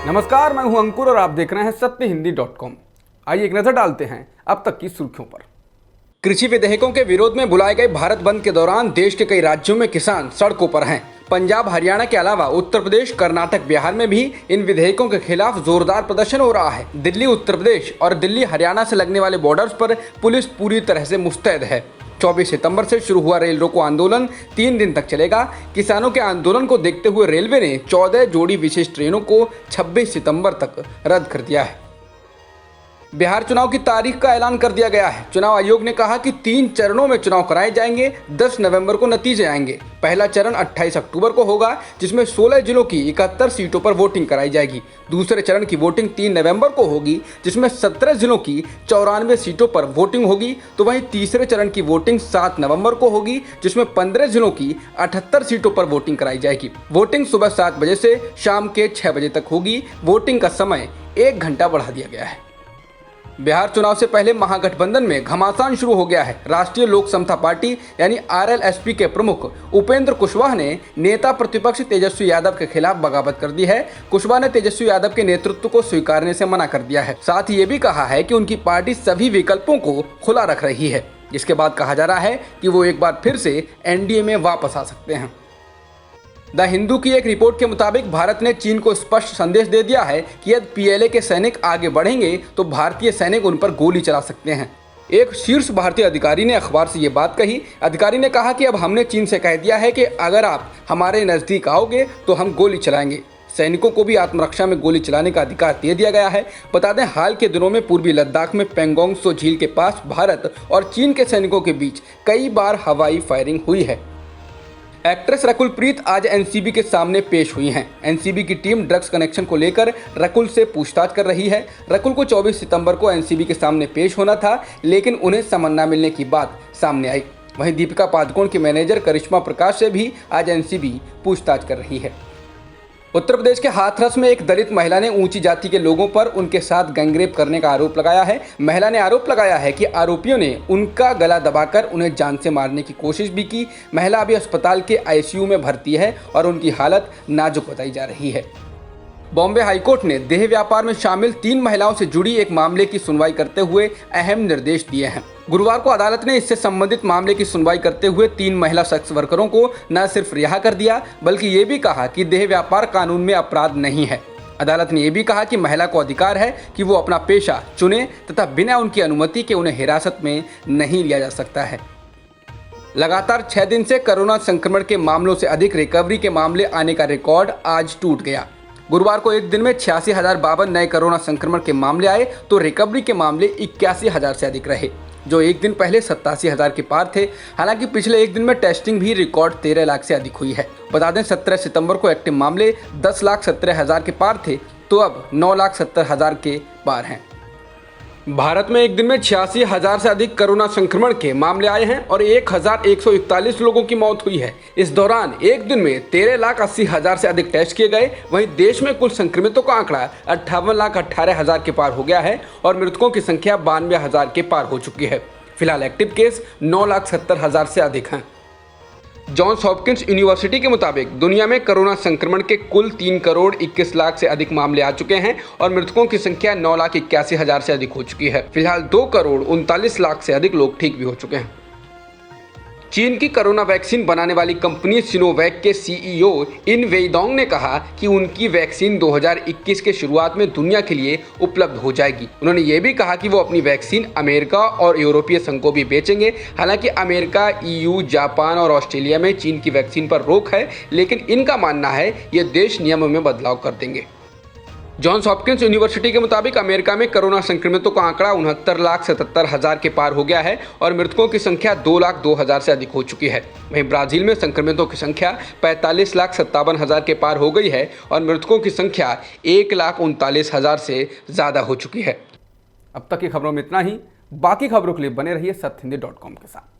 नमस्कार, मैं हूं अंकुर और आप देख रहे हैं सत्यहिंदी.com। आइए एक नजर डालते हैं अब तक की सुर्खियों पर। कृषि विधेयकों के विरोध में बुलाए गए भारत बंद के दौरान देश के कई राज्यों में किसान सड़कों पर हैं। पंजाब, हरियाणा के अलावा उत्तर प्रदेश, कर्नाटक, बिहार में भी इन विधेयकों के खिलाफ जोरदार प्रदर्शन हो रहा है। दिल्ली, उत्तर प्रदेश और दिल्ली, हरियाणा से लगने वाले बॉर्डर्स पर पुलिस पूरी तरह से मुस्तैद है। 24 सितंबर से शुरू हुआ रेल रोको आंदोलन 3 दिन तक चलेगा। किसानों के आंदोलन को देखते हुए रेलवे ने 14 जोड़ी विशेष ट्रेनों को 26 सितंबर तक रद्द कर दिया है। बिहार चुनाव की तारीख का ऐलान कर दिया गया है। चुनाव आयोग ने कहा कि 3 चरणों में चुनाव कराए जाएंगे। 10 नवंबर को नतीजे आएंगे। पहला चरण 28 अक्टूबर को होगा, जिसमें 16 जिलों की 71 सीटों पर वोटिंग कराई जाएगी। दूसरे चरण की वोटिंग 3 नवंबर को होगी, जिसमें 17 जिलों की 94 सीटों पर वोटिंग होगी। तो वहीं तीसरे चरण की वोटिंग 7 नवंबर को होगी, जिसमें 15 जिलों की 78 सीटों पर वोटिंग कराई जाएगी। वोटिंग सुबह 7 बजे से शाम के 6 बजे तक होगी। वोटिंग का समय 1 घंटा बढ़ा दिया गया है। बिहार चुनाव से पहले महागठबंधन में घमासान शुरू हो गया है। राष्ट्रीय लोक समता पार्टी यानी आरएलएसपी के प्रमुख उपेंद्र कुशवाहा ने नेता प्रतिपक्ष तेजस्वी यादव के खिलाफ बगावत कर दी है। कुशवाहा ने तेजस्वी यादव के नेतृत्व को स्वीकारने से मना कर दिया है। साथ ही ये भी कहा है कि उनकी पार्टी सभी विकल्पों को खुला रख रही है। जिसके बाद कहा जा रहा है कि वो एक बार फिर से एनडीए में वापस आ सकते हैं। द हिंदू की एक रिपोर्ट के मुताबिक भारत ने चीन को स्पष्ट संदेश दे दिया है कि यदि पीएलए के सैनिक आगे बढ़ेंगे तो भारतीय सैनिक उन पर गोली चला सकते हैं। एक शीर्ष भारतीय अधिकारी ने अखबार से ये बात कही। अधिकारी ने कहा कि अब हमने चीन से कह दिया है कि अगर आप हमारे नज़दीक आओगे तो हम गोली चलाएंगे। सैनिकों को भी आत्मरक्षा में गोली चलाने का अधिकार दे दिया गया है। बता दें, हाल के दिनों में पूर्वी लद्दाख में पेंगोंग त्सो झील के पास भारत और चीन के सैनिकों के बीच कई बार हवाई फायरिंग हुई है। एक्ट्रेस रकुल प्रीत आज एनसीबी के सामने पेश हुई हैं। एनसीबी की टीम ड्रग्स कनेक्शन को लेकर रकुल से पूछताछ कर रही है। रकुल को 24 सितंबर को एनसीबी के सामने पेश होना था, लेकिन उन्हें समन न मिलने की बात सामने आई। वहीं दीपिका पादुकोण की मैनेजर करिश्मा प्रकाश से भी आज एनसीबी पूछताछ कर रही है। उत्तर प्रदेश के हाथरस में एक दलित महिला ने ऊंची जाति के लोगों पर उनके साथ गैंगरेप करने का आरोप लगाया है। महिला ने आरोप लगाया है कि आरोपियों ने उनका गला दबाकर उन्हें जान से मारने की कोशिश भी की। महिला अभी अस्पताल के आईसीयू में भर्ती है और उनकी हालत नाजुक बताई जा रही है। बॉम्बे हाईकोर्ट ने देह व्यापार में शामिल 3 महिलाओं से जुड़ी एक मामले की सुनवाई करते हुए अहम निर्देश दिए हैं। गुरुवार को अदालत ने इससे संबंधित मामले की सुनवाई करते हुए 3 महिला सेक्स वर्करों को न सिर्फ रिहा कर दिया, बल्कि ये भी कहा कि देह व्यापार कानून में अपराध नहीं है। अदालत ने यह भी कहा कि महिला को अधिकार है कि वो अपना पेशा चुने तथा बिना उनकी अनुमति के उन्हें हिरासत में नहीं लिया जा सकता है। लगातार 6 दिन से कोरोना संक्रमण के मामलों से अधिक रिकवरी के मामले आने का रिकॉर्ड आज टूट गया। गुरुवार को एक दिन में 86,052 नए कोरोना संक्रमण के मामले आए तो रिकवरी के मामले 81,000 से अधिक रहे, जो एक दिन पहले 87,000 के पार थे। हालांकि पिछले एक दिन में टेस्टिंग भी रिकॉर्ड 13 लाख से अधिक हुई है। बता दें, 17 सितंबर को एक्टिव मामले 10,17,000 के पार थे, तो अब 9,70,000 के पार हैं। भारत में एक दिन में 86,000 से अधिक कोरोना संक्रमण के मामले आए हैं और 1,141 लोगों की मौत हुई है। इस दौरान एक दिन में 13,80,000 से अधिक टेस्ट किए गए। वहीं देश में कुल संक्रमितों का आंकड़ा 58,18,000 के पार हो गया है और मृतकों की संख्या 92,000 के पार हो चुकी है। फिलहाल एक्टिव केस 9,70,000 से अधिक हैं। जॉन्स हॉपकिंस यूनिवर्सिटी के मुताबिक दुनिया में कोरोना संक्रमण के कुल 3 करोड़ 21 लाख से अधिक मामले आ चुके हैं और मृतकों की संख्या 9,81,000 से अधिक हो चुकी है। फिलहाल 2 करोड़ 39 लाख से अधिक लोग ठीक भी हो चुके हैं। चीन की कोरोना वैक्सीन बनाने वाली कंपनी सिनोवैक के सीईओ इन वेइडोंग ने कहा कि उनकी वैक्सीन 2021 के शुरुआत में दुनिया के लिए उपलब्ध हो जाएगी। उन्होंने ये भी कहा कि वो अपनी वैक्सीन अमेरिका और यूरोपीय संघ को भी बेचेंगे। हालांकि अमेरिका, ईयू, जापान और ऑस्ट्रेलिया में चीन की वैक्सीन पर रोक है, लेकिन इनका मानना है ये देश नियमों में बदलाव कर देंगे। जॉन्स हॉपकिंस यूनिवर्सिटी के मुताबिक अमेरिका में कोरोना संक्रमितों का आंकड़ा 69,77,000 के पार हो गया है और मृतकों की संख्या 2,02,000 से अधिक हो चुकी है। वहीं ब्राजील में संक्रमितों की संख्या 45,57,000 के पार हो गई है और मृतकों की संख्या 1,39,000 से ज़्यादा हो चुकी है। अब तक की खबरों में इतना ही। बाकी खबरों के लिए बने रहिए सत्यहिंदी.com के साथ।